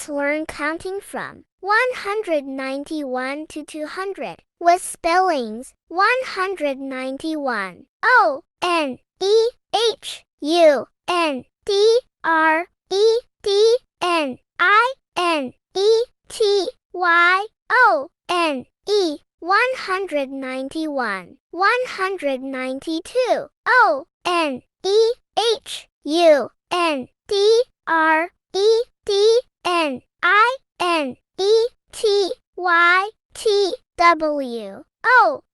Let's learn counting from 191 to 200 with spellings. 191. O-N-E-H-U-N-D-R-E-D-N-I-N-E-T-Y-O-N-E 191. 192. O-N-E-H-U-N-D-R-E-D-N-I-N-E-T-Y-T-W.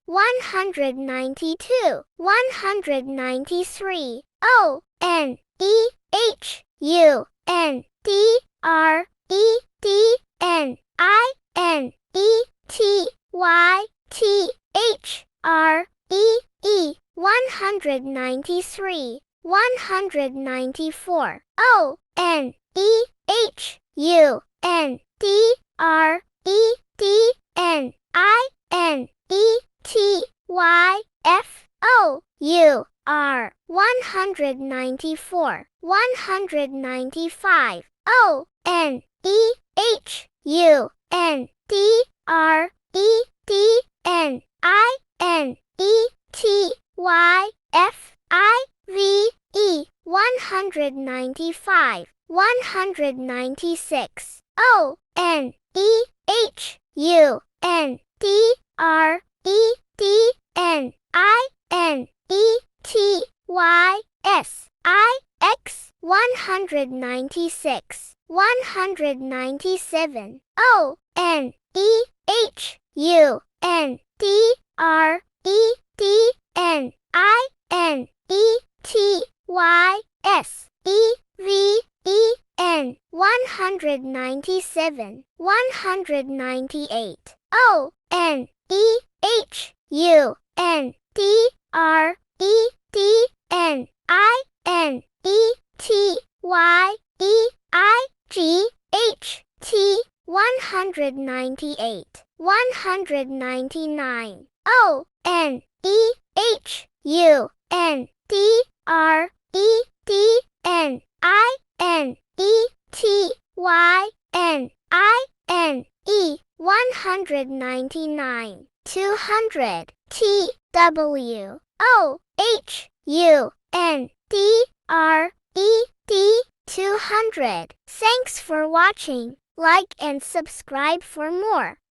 192. 193. O-N-E-H-U-N-D-R-E-D-N-I-N-E-T-Y-T-H-R-E-E 193. 194. O-N-E-H-U-N-D-R-E-D-N-I-N-E-T-Y-F-O-U-R 194. 195. O-N-E-H-U-N-D-R-E-D-N-I-N-E-T-Y-F-I-V-E 195. 196. O-N-E-H-U-N-D-R-E-D-N-I-N-E-T-Y-S-I-X 196. 197. O-N-E-H-U-N-D-R-E-D-N-I-N-E-T-Y-S-E-V-E-N 197. 198. O-N-E-H-U-N-D-R-E-D-N-I-N-E-T-Y-E-I-G-H-T 198. 199. O-N-E-H-U-N-D-R-E-D-N-I-N-E 199. 200. T-W-O-H-U-N-D-R-E-D 200. Thanks for watching. Like and subscribe for more.